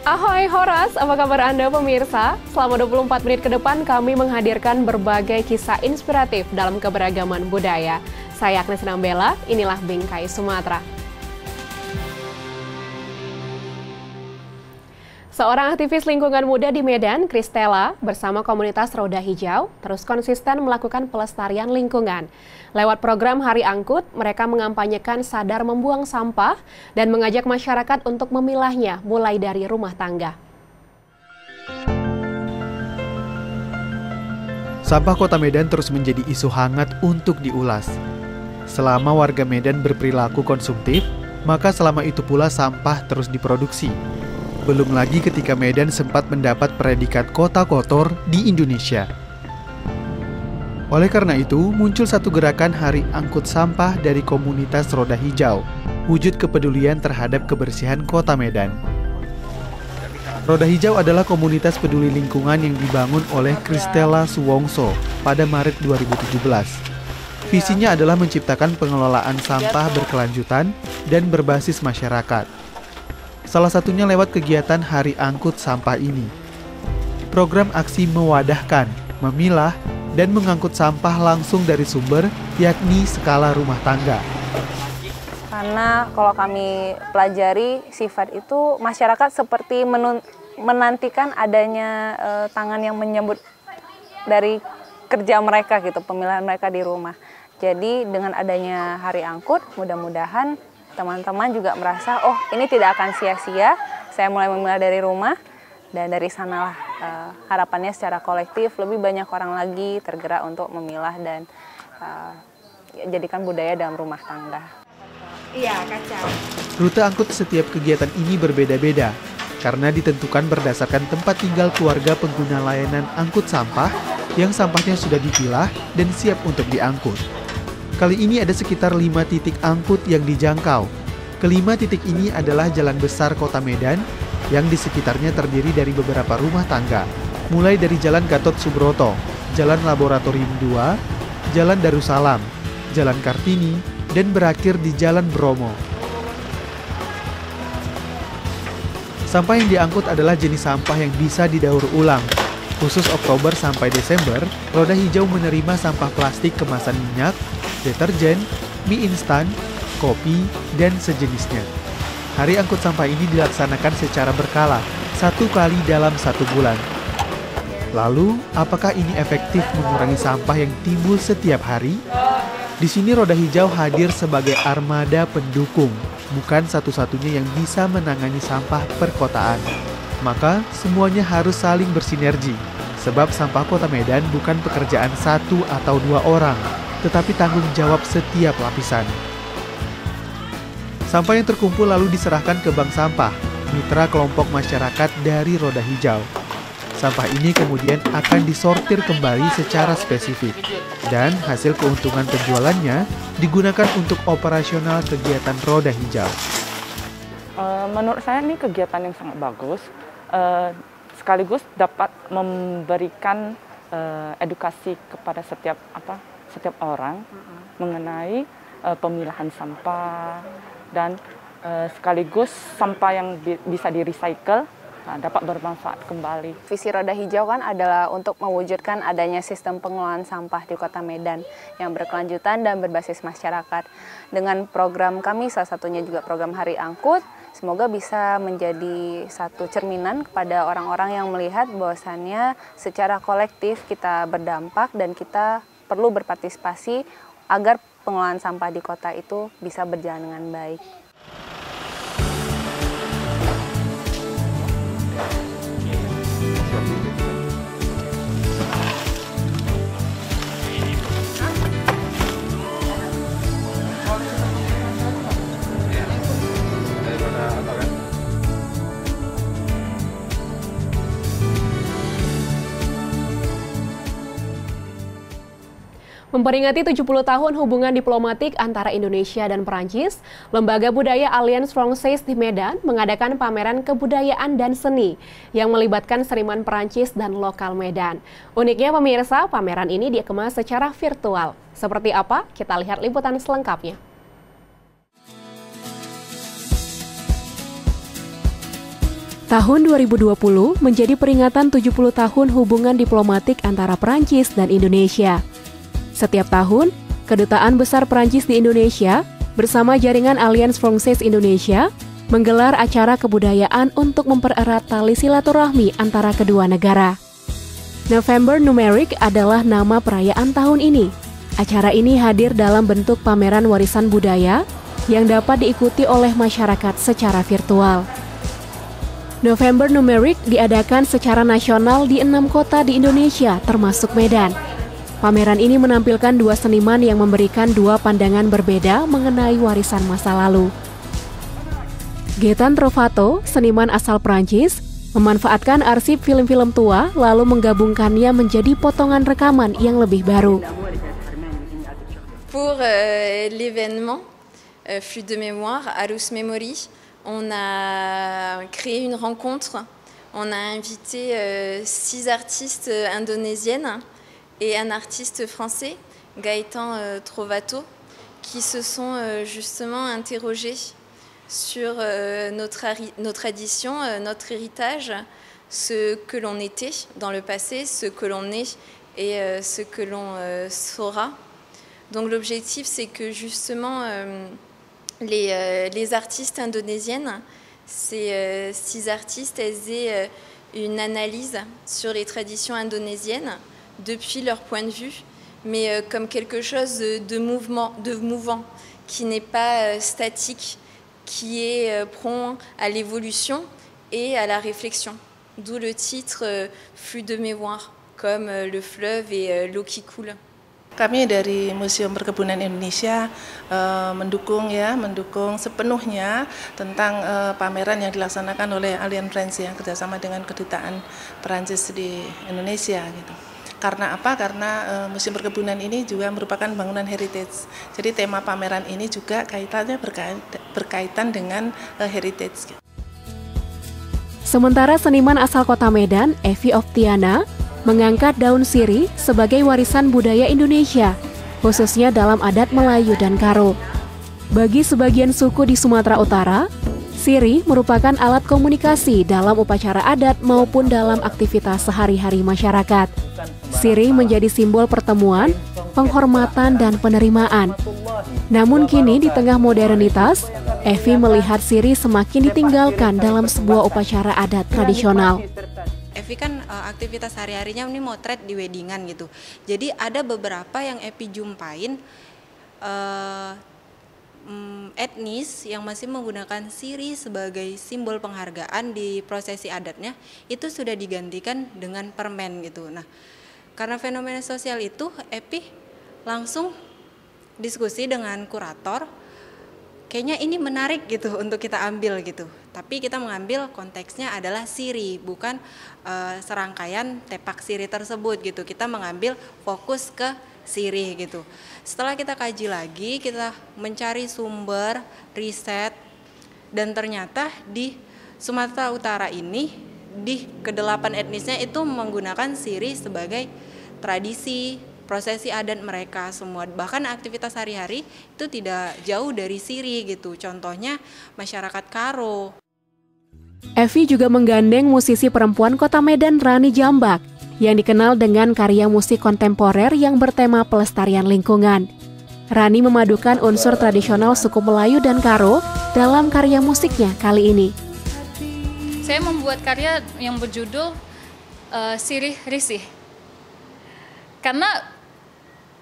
Ahoy Horas, apa kabar Anda pemirsa? Selama 24 menit ke depan kami menghadirkan berbagai kisah inspiratif dalam keberagaman budaya. Saya Agnes Nambela, inilah Bingkai Sumatera. Seorang aktivis lingkungan muda di Medan, Kristela, bersama komunitas Roda Hijau, terus konsisten melakukan pelestarian lingkungan. Lewat program Hari Angkut, mereka mengampanyekan sadar membuang sampah dan mengajak masyarakat untuk memilahnya mulai dari rumah tangga. Sampah Kota Medan terus menjadi isu hangat untuk diulas. Selama warga Medan berperilaku konsumtif, maka selama itu pula sampah terus diproduksi. Belum lagi ketika Medan sempat mendapat predikat kota kotor di Indonesia. Oleh karena itu, muncul satu gerakan Hari Angkut Sampah dari komunitas Roda Hijau, wujud kepedulian terhadap kebersihan Kota Medan. Roda Hijau adalah komunitas peduli lingkungan yang dibangun oleh Kristela Suwongso pada Maret 2017. Visinya adalah menciptakan pengelolaan sampah berkelanjutan dan berbasis masyarakat. Salah satunya lewat kegiatan Hari Angkut Sampah ini. Program aksi mewadahkan, memilah, dan mengangkut sampah langsung dari sumber, yakni skala rumah tangga. Karena kalau kami pelajari sifat itu, masyarakat seperti menantikan adanya tangan yang menyambut dari kerja mereka gitu, pemilihan mereka di rumah. Jadi dengan adanya Hari Angkut, mudah-mudahan teman-teman juga merasa, oh ini tidak akan sia-sia, saya mulai memilah dari rumah, dan dari sanalah harapannya secara kolektif lebih banyak orang lagi tergerak untuk memilah dan jadikan budaya dalam rumah tangga. Iya, kacau. Rute angkut setiap kegiatan ini berbeda-beda, karena ditentukan berdasarkan tempat tinggal keluarga pengguna layanan angkut sampah yang sampahnya sudah dipilah dan siap untuk diangkut. Kali ini ada sekitar 5 titik angkut yang dijangkau. Kelima titik ini adalah jalan besar Kota Medan yang di sekitarnya terdiri dari beberapa rumah tangga. Mulai dari Jalan Gatot Subroto, Jalan Laboratorium 2, Jalan Darussalam, Jalan Kartini, dan berakhir di Jalan Bromo. Sampah yang diangkut adalah jenis sampah yang bisa didaur ulang. Khusus Oktober sampai Desember, Roda Hijau menerima sampah plastik kemasan minyak, deterjen, mie instan, kopi, dan sejenisnya. Hari Angkut Sampah ini dilaksanakan secara berkala, 1 kali dalam 1 bulan. Lalu, apakah ini efektif mengurangi sampah yang timbul setiap hari? Di sini Roda Hijau hadir sebagai armada pendukung, bukan satu-satunya yang bisa menangani sampah perkotaan. Maka, semuanya harus saling bersinergi, sebab sampah Kota Medan bukan pekerjaan 1 atau 2 orang, tetapi tanggung jawab setiap lapisan. Sampah yang terkumpul lalu diserahkan ke bank sampah, mitra kelompok masyarakat dari Roda Hijau. Sampah ini kemudian akan disortir kembali secara spesifik, dan hasil keuntungan penjualannya digunakan untuk operasional kegiatan Roda Hijau. Menurut saya ini kegiatan yang sangat bagus, sekaligus dapat memberikan edukasi kepada setiap orang mengenai pemilahan sampah dan sekaligus sampah yang bisa di-recycle dapat bermanfaat kembali. Visi Roda Hijau kan adalah untuk mewujudkan adanya sistem pengelolaan sampah di Kota Medan yang berkelanjutan dan berbasis masyarakat. Dengan program kami, salah satunya juga program Hari Angkut, semoga bisa menjadi satu cerminan kepada orang-orang yang melihat bahwasannya secara kolektif kita berdampak dan kita perlu berpartisipasi agar pengelolaan sampah di kota itu bisa berjalan dengan baik. Memperingati 70 tahun hubungan diplomatik antara Indonesia dan Perancis, Lembaga Budaya Alliance Française di Medan mengadakan pameran kebudayaan dan seni yang melibatkan seniman Perancis dan lokal Medan. Uniknya pemirsa, pameran ini dikemas secara virtual. Seperti apa? Kita lihat liputan selengkapnya. Tahun 2020 menjadi peringatan 70 tahun hubungan diplomatik antara Perancis dan Indonesia. Setiap tahun, Kedutaan Besar Perancis di Indonesia bersama jaringan Alliance Française Indonesia menggelar acara kebudayaan untuk mempererat tali silaturahmi antara kedua negara. November Numeric adalah nama perayaan tahun ini. Acara ini hadir dalam bentuk pameran warisan budaya yang dapat diikuti oleh masyarakat secara virtual. November Numeric diadakan secara nasional di 6 kota di Indonesia, termasuk Medan. Pameran ini menampilkan 2 seniman yang memberikan 2 pandangan berbeda mengenai warisan masa lalu. Gaetan Trovato, seniman asal Prancis, memanfaatkan arsip film-film tua lalu menggabungkannya menjadi potongan rekaman yang lebih baru. Pour l'événement Flux de mémoire, Arus Memory, on a créé une rencontre. On a invité 6 artistes indonésiennes et un artiste français, Gaetan Trovato, qui se sont justement interrogés sur nos traditions, notre héritage, ce que l'on était dans le passé, ce que l'on est et ce que l'on saura. Donc l'objectif, c'est que justement les artistes indonésiennes, ces 6 artistes, elles aient une analyse sur les traditions indonésiennes depuis leur point de vue, mais comme quelque chose de mouvant, qui n'est pas statique, qui est prompt à l'évolution et à la réflexion. D'où le titre Flux de mémoire, comme le fleuve et l'eau qui coule. Kami dari Museum Perkebunan Indonesia mendukung sepenuhnya tentang pameran yang dilaksanakan oleh Alliance Française kerjasama dengan Kedutaan Perancis di Indonesia gitu. Karena apa? Karena Museum Perkebunan ini juga merupakan bangunan heritage. Jadi tema pameran ini juga kaitannya berkaitan dengan heritage. Sementara seniman asal kota Medan, Evi Oftiana, mengangkat daun sirih sebagai warisan budaya Indonesia, khususnya dalam adat Melayu dan Karo. Bagi sebagian suku di Sumatera Utara, sirih merupakan alat komunikasi dalam upacara adat maupun dalam aktivitas sehari-hari masyarakat. Sirih menjadi simbol pertemuan, penghormatan, dan penerimaan. Namun kini di tengah modernitas, Evi melihat sirih semakin ditinggalkan dalam sebuah upacara adat tradisional. Evi kan aktivitas sehari-harinya ini motret di weddingan gitu. Jadi ada beberapa yang Evi jumpain etnis yang masih menggunakan sirih sebagai simbol penghargaan di prosesi adatnya, itu sudah digantikan dengan permen gitu. Nah, karena fenomena sosial itu, Evi langsung diskusi dengan kurator, kayaknya ini menarik gitu untuk kita ambil gitu. Tapi kita mengambil konteksnya adalah sirih, bukan serangkaian tepak sirih tersebut gitu. Kita mengambil fokus ke sirih gitu. Setelah kita kaji lagi, kita mencari sumber, riset, dan ternyata di Sumatera Utara ini, di ke-8 etnisnya itu menggunakan sirih sebagai tradisi, prosesi adat mereka semua. Bahkan aktivitas sehari-hari itu tidak jauh dari sirih gitu. Contohnya masyarakat Karo. Evi juga menggandeng musisi perempuan kota Medan, Rani Jambak, yang dikenal dengan karya musik kontemporer yang bertema pelestarian lingkungan. Rani memadukan unsur tradisional suku Melayu dan Karo dalam karya musiknya kali ini. Saya membuat karya yang berjudul Sirih Risih. Karena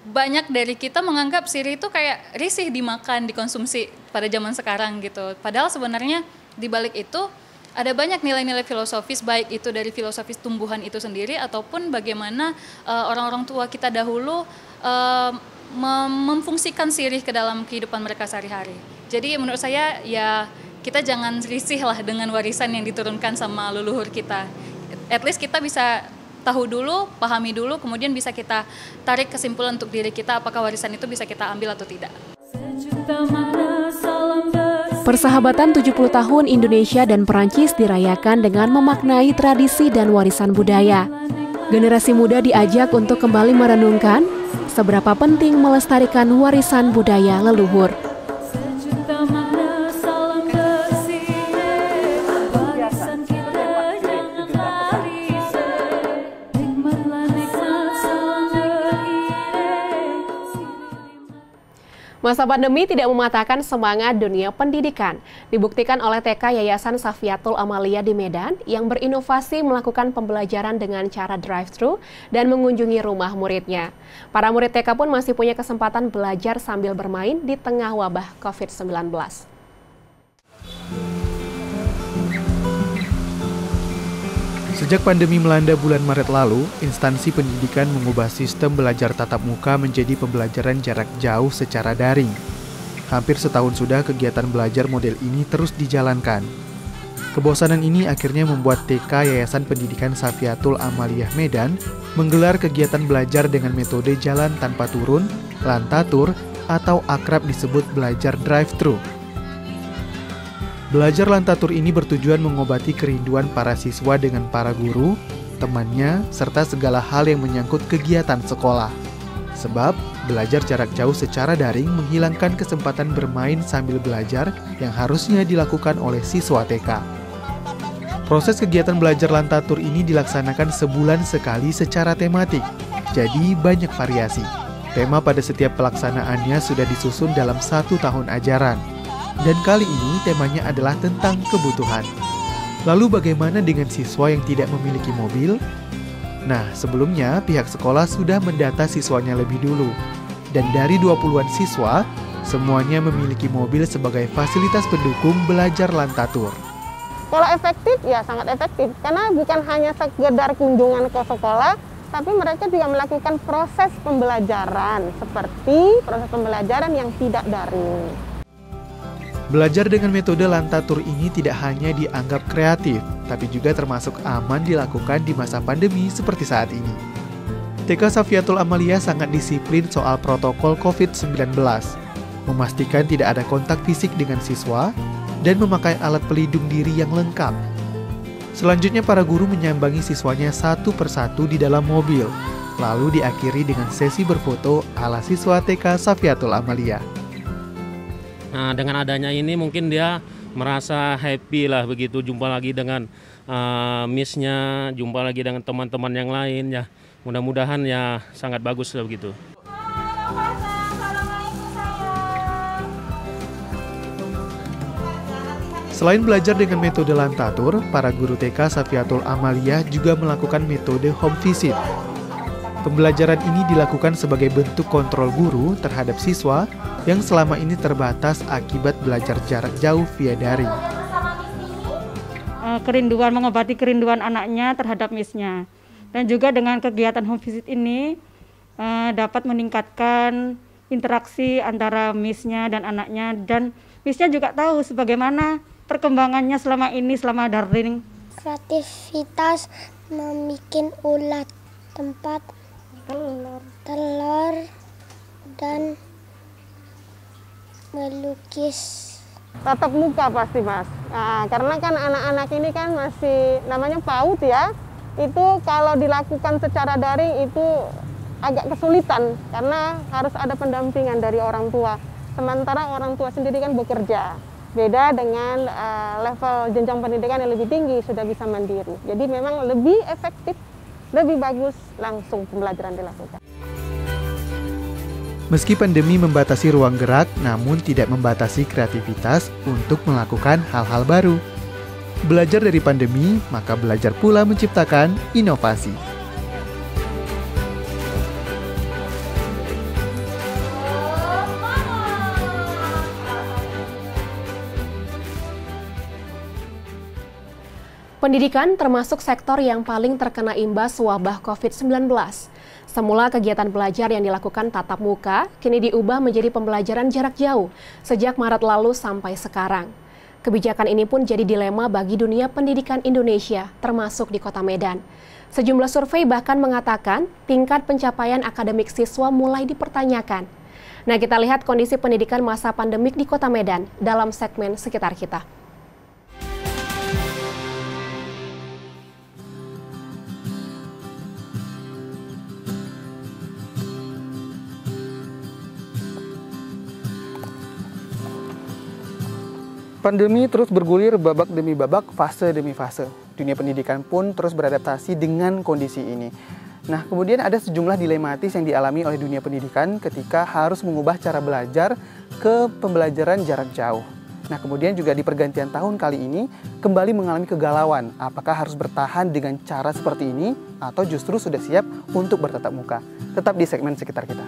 banyak dari kita menganggap sirih itu kayak risih dimakan, dikonsumsi pada zaman sekarang gitu. Padahal sebenarnya di balik itu ada banyak nilai-nilai filosofis, baik itu dari filosofis tumbuhan itu sendiri ataupun bagaimana orang-orang tua kita dahulu memfungsikan sirih ke dalam kehidupan mereka sehari-hari. Jadi menurut saya ya kita jangan risih lah dengan warisan yang diturunkan sama leluhur kita. At least kita bisa tahu dulu, pahami dulu, kemudian bisa kita tarik kesimpulan untuk diri kita apakah warisan itu bisa kita ambil atau tidak. Persahabatan 70 tahun Indonesia dan Perancis dirayakan dengan memaknai tradisi dan warisan budaya. Generasi muda diajak untuk kembali merenungkan seberapa penting melestarikan warisan budaya leluhur. Masa pandemi tidak mematahkan semangat dunia pendidikan. Dibuktikan oleh TK Yayasan Safiatul Amalia di Medan yang berinovasi melakukan pembelajaran dengan cara drive-thru dan mengunjungi rumah muridnya. Para murid TK pun masih punya kesempatan belajar sambil bermain di tengah wabah COVID-19. Sejak pandemi melanda bulan Maret lalu, instansi pendidikan mengubah sistem belajar tatap muka menjadi pembelajaran jarak jauh secara daring. Hampir setahun sudah kegiatan belajar model ini terus dijalankan. Kebosanan ini akhirnya membuat TK Yayasan Pendidikan Safiatul Amaliyah Medan menggelar kegiatan belajar dengan metode jalan tanpa turun, lantatur, atau akrab disebut belajar drive-thru. Belajar lantatur ini bertujuan mengobati kerinduan para siswa dengan para guru, temannya, serta segala hal yang menyangkut kegiatan sekolah. Sebab, belajar jarak jauh secara daring menghilangkan kesempatan bermain sambil belajar yang harusnya dilakukan oleh siswa TK. Proses kegiatan belajar lantatur ini dilaksanakan sebulan sekali secara tematik, jadi banyak variasi. Tema pada setiap pelaksanaannya sudah disusun dalam 1 tahun ajaran. Dan kali ini temanya adalah tentang kebutuhan. Lalu bagaimana dengan siswa yang tidak memiliki mobil? Nah, sebelumnya pihak sekolah sudah mendata siswanya lebih dulu. Dan dari 20-an siswa, semuanya memiliki mobil sebagai fasilitas pendukung belajar lantatur. Kalau efektif, ya sangat efektif. Karena bukan hanya sekedar kunjungan ke sekolah, tapi mereka juga melakukan proses pembelajaran, seperti proses pembelajaran yang tidak daring. Belajar dengan metode lantatur ini tidak hanya dianggap kreatif, tapi juga termasuk aman dilakukan di masa pandemi seperti saat ini. TK Safiatul Amalia sangat disiplin soal protokol COVID-19, memastikan tidak ada kontak fisik dengan siswa, dan memakai alat pelindung diri yang lengkap. Selanjutnya para guru menyambangi siswanya satu persatu di dalam mobil, lalu diakhiri dengan sesi berfoto ala siswa TK Safiatul Amalia. Nah, dengan adanya ini mungkin dia merasa happy lah begitu, jumpa lagi dengan miss-nya, jumpa lagi dengan teman-teman yang lain ya. Mudah-mudahan ya sangat bagus lah begitu. Selain belajar dengan metode lantatur, para guru TK Safiatul Amalia juga melakukan metode home visit. Pembelajaran ini dilakukan sebagai bentuk kontrol guru terhadap siswa yang selama ini terbatas akibat belajar jarak jauh via daring. Mengobati kerinduan anaknya terhadap miss-nya. Dan juga dengan kegiatan home visit ini dapat meningkatkan interaksi antara miss-nya dan anaknya. Dan miss-nya juga tahu sebagaimana perkembangannya selama ini, selama daring. Kreativitas membuat ulat tempat telur dan melukis. Tatap muka pasti, Mas. Nah, karena kan anak-anak ini kan masih namanya PAUD ya. Itu kalau dilakukan secara daring itu agak kesulitan karena harus ada pendampingan dari orang tua. Sementara orang tua sendiri kan bekerja. Beda dengan level jenjang pendidikan yang lebih tinggi, sudah bisa mandiri. Jadi memang lebih efektif, lebih bagus langsung pembelajaran dilakukan. Meski pandemi membatasi ruang gerak, namun tidak membatasi kreativitas untuk melakukan hal-hal baru. Belajar dari pandemi, maka belajar pula menciptakan inovasi. Pendidikan termasuk sektor yang paling terkena imbas wabah COVID-19. Semula kegiatan belajar yang dilakukan tatap muka kini diubah menjadi pembelajaran jarak jauh sejak Maret lalu sampai sekarang. Kebijakan ini pun jadi dilema bagi dunia pendidikan Indonesia, termasuk di Kota Medan. Sejumlah survei bahkan mengatakan tingkat pencapaian akademik siswa mulai dipertanyakan. Nah, kita lihat kondisi pendidikan masa pandemik di Kota Medan dalam segmen Sekitar Kita. Pandemi terus bergulir babak demi babak, fase demi fase. Dunia pendidikan pun terus beradaptasi dengan kondisi ini. Nah, kemudian ada sejumlah dilematis yang dialami oleh dunia pendidikan ketika harus mengubah cara belajar ke pembelajaran jarak jauh. Nah, kemudian juga di pergantian tahun kali ini kembali mengalami kegalauan. Apakah harus bertahan dengan cara seperti ini atau justru sudah siap untuk bertatap muka? Tetap di segmen sekitar kita.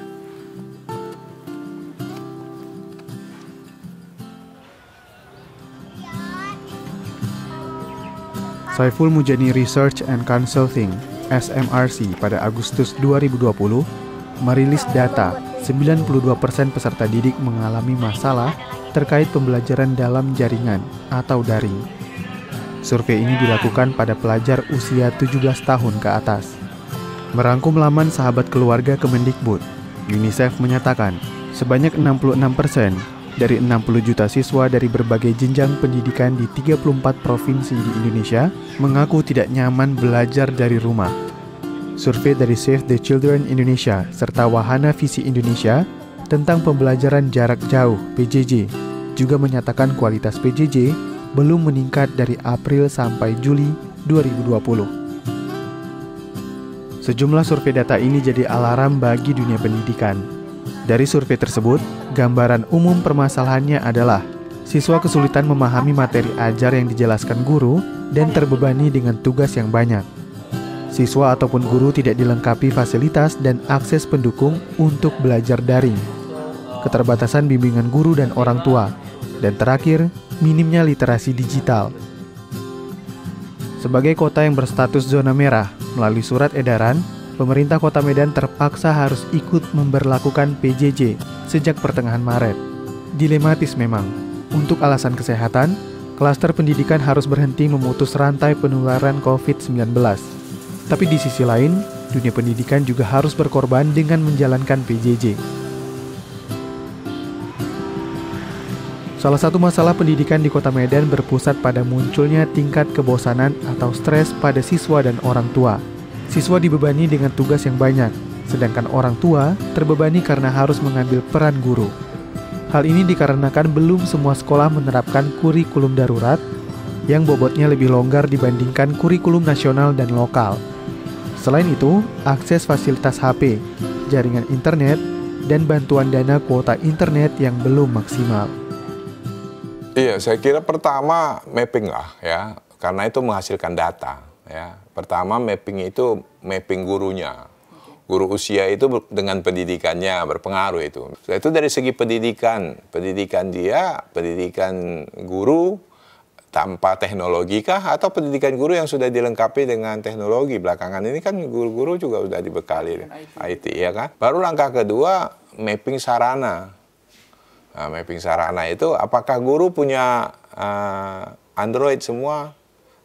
Saiful Mujani Research and Consulting (SMRC) pada Agustus 2020 merilis data 92% peserta didik mengalami masalah terkait pembelajaran dalam jaringan atau daring. Survei ini dilakukan pada pelajar usia 17 tahun ke atas. Merangkum laman Sahabat Keluarga Kemendikbud, UNICEF menyatakan sebanyak 66% dari 60 juta siswa dari berbagai jenjang pendidikan di 34 provinsi di Indonesia mengaku tidak nyaman belajar dari rumah. Survei dari Save the Children Indonesia serta Wahana Visi Indonesia tentang pembelajaran jarak jauh (PJJ) juga menyatakan kualitas PJJ belum meningkat dari April sampai Juli 2020. Sejumlah survei data ini jadi alarm bagi dunia pendidikan. Dari survei tersebut, gambaran umum permasalahannya adalah siswa kesulitan memahami materi ajar yang dijelaskan guru dan terbebani dengan tugas yang banyak. Siswa ataupun guru tidak dilengkapi fasilitas dan akses pendukung untuk belajar daring. Keterbatasan bimbingan guru dan orang tua. Dan terakhir, minimnya literasi digital. Sebagai kota yang berstatus zona merah, melalui surat edaran, pemerintah Kota Medan terpaksa harus ikut memberlakukan PJJ sejak pertengahan Maret. Dilematis memang. Untuk alasan kesehatan, klaster pendidikan harus berhenti memutus rantai penularan COVID-19. Tapi di sisi lain, dunia pendidikan juga harus berkorban dengan menjalankan PJJ. Salah satu masalah pendidikan di Kota Medan berpusat pada munculnya tingkat kebosanan atau stres pada siswa dan orang tua. Siswa dibebani dengan tugas yang banyak, sedangkan orang tua terbebani karena harus mengambil peran guru. Hal ini dikarenakan belum semua sekolah menerapkan kurikulum darurat yang bobotnya lebih longgar dibandingkan kurikulum nasional dan lokal. Selain itu, akses fasilitas HP, jaringan internet, dan bantuan dana kuota internet yang belum maksimal. Iya, saya kira pertama mapping lah ya, karena itu menghasilkan data ya. Pertama mapping itu mapping gurunya. Guru usia itu dengan pendidikannya berpengaruh itu. Itu dari segi pendidikan dia, pendidikan guru tanpa teknologi kah atau pendidikan guru yang sudah dilengkapi dengan teknologi. Belakangan ini kan guru-guru juga sudah dibekali IT ya kan. Baru langkah kedua mapping sarana. Nah, mapping sarana itu apakah guru punya Android semua?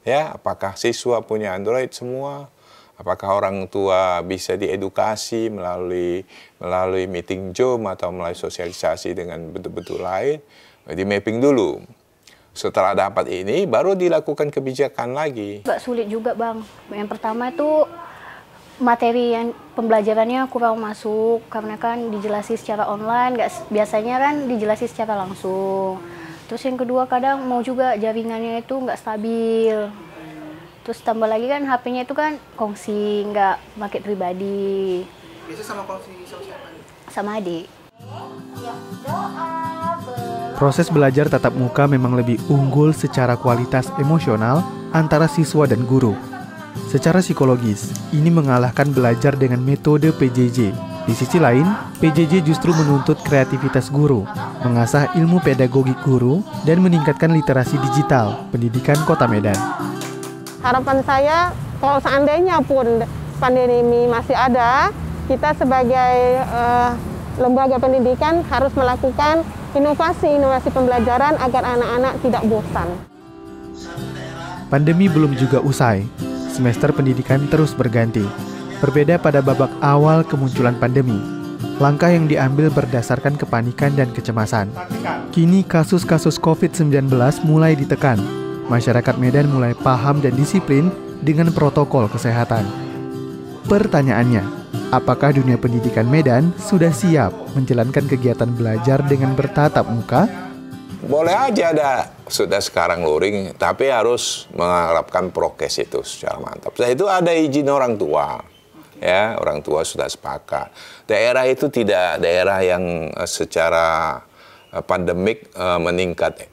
Ya, apakah siswa punya Android semua? Apakah orang tua bisa diedukasi melalui meeting Zoom atau melalui sosialisasi dengan betul-betul lain? Di mapping dulu. Setelah dapat ini, baru dilakukan kebijakan lagi. Agak sulit juga, Bang. Yang pertama itu materi yang pembelajarannya kurang masuk karena kan dijelasi secara online, biasanya kan dijelasi secara langsung. Terus yang kedua kadang mau juga jaringannya itu nggak stabil. Terus tambah lagi kan HP-nya itu kan kongsi, nggak pakai pribadi. Biasa sama kongsi sama siapa? Sama adik. Proses belajar tatap muka memang lebih unggul secara kualitas emosional antara siswa dan guru. Secara psikologis, ini mengalahkan belajar dengan metode PJJ. Di sisi lain, PJJ justru menuntut kreativitas guru, mengasah ilmu pedagogik guru, dan meningkatkan literasi digital pendidikan Kota Medan. Harapan saya, kalau seandainya pun pandemi masih ada, kita sebagai lembaga pendidikan harus melakukan inovasi pembelajaran agar anak-anak tidak bosan. Pandemi belum juga usai. Semester pendidikan terus berganti. Berbeda pada babak awal kemunculan pandemi. Langkah yang diambil berdasarkan kepanikan dan kecemasan. Kini kasus-kasus COVID-19 mulai ditekan. Masyarakat Medan mulai paham dan disiplin dengan protokol kesehatan. Pertanyaannya, apakah dunia pendidikan Medan sudah siap menjalankan kegiatan belajar dengan bertatap muka? Boleh aja sudah sekarang luring, tapi harus menerapkan prokes itu secara mantap. Itu ada izin orang tua. ya, orang tua sudah sepakat. Daerah itu tidak daerah yang secara pandemik meningkat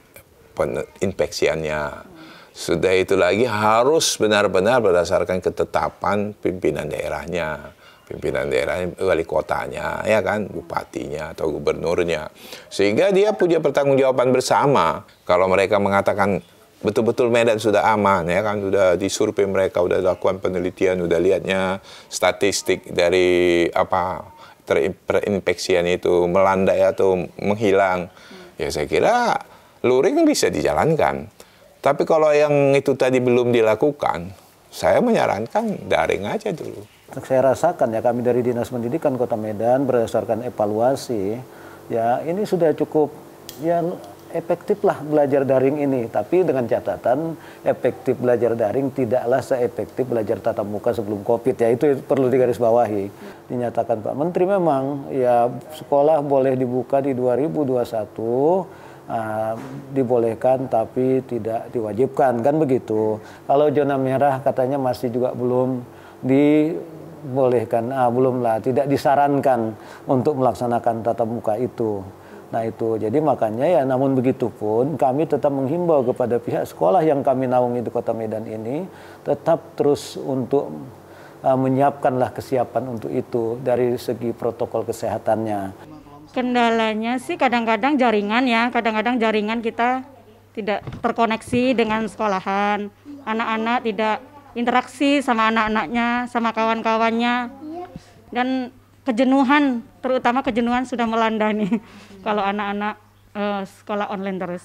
infeksiannya. Sudah itu lagi harus benar-benar berdasarkan ketetapan pimpinan daerahnya. Pimpinan daerahnya, wali kotanya, ya kan, bupatinya atau gubernurnya. Sehingga dia punya pertanggungjawaban bersama. Kalau mereka mengatakan betul-betul Medan sudah aman, ya kan, sudah disurvei mereka, sudah lakukan penelitian, sudah lihatnya statistik dari terinfeksian itu melandai atau menghilang. Ya saya kira luring bisa dijalankan. Tapi kalau yang itu tadi belum dilakukan, saya menyarankan daring aja dulu. Saya rasakan ya, kami dari Dinas Pendidikan Kota Medan berdasarkan evaluasi, ya ini sudah cukup ya efektif lah belajar daring ini. Tapi dengan catatan efektif belajar daring tidaklah seefektif belajar tatap muka sebelum COVID, ya itu perlu digarisbawahi. Dinyatakan Pak Menteri memang ya sekolah boleh dibuka di 2021. Dibolehkan tapi tidak diwajibkan, kan begitu. Kalau zona merah katanya masih juga belum dibolehkan, tidak disarankan untuk melaksanakan tatap muka itu. Nah itu, jadi makanya ya namun begitu pun kami tetap menghimbau kepada pihak sekolah yang kami naungi di Kota Medan ini tetap terus untuk menyiapkanlah kesiapan untuk itu dari segi protokol kesehatannya. Kendalanya sih kadang-kadang jaringan ya, kadang-kadang jaringan kita tidak terkoneksi dengan sekolahan. Anak-anak tidak interaksi sama anak-anaknya, sama kawan-kawannya. Dan kejenuhan, terutama kejenuhan sudah melanda nih kalau anak-anak sekolah online terus.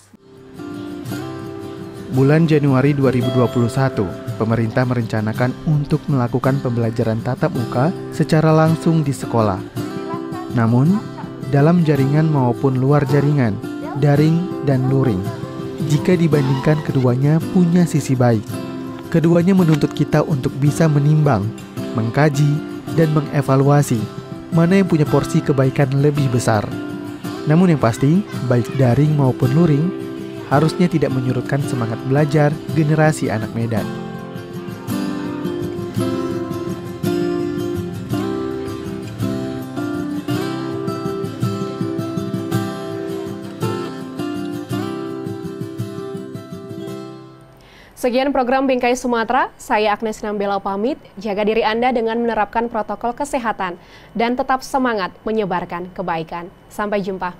Bulan Januari 2021, pemerintah merencanakan untuk melakukan pembelajaran tatap muka secara langsung di sekolah. Namun, dalam jaringan maupun luar jaringan, daring dan luring, jika dibandingkan keduanya punya sisi baik. Keduanya menuntut kita untuk bisa menimbang, mengkaji, dan mengevaluasi mana yang punya porsi kebaikan lebih besar. Namun yang pasti, baik daring maupun luring, harusnya tidak menyurutkan semangat belajar generasi anak Medan. Sekian program Bingkai Sumatera, saya Agnes Nambela pamit, jaga diri Anda dengan menerapkan protokol kesehatan dan tetap semangat menyebarkan kebaikan. Sampai jumpa.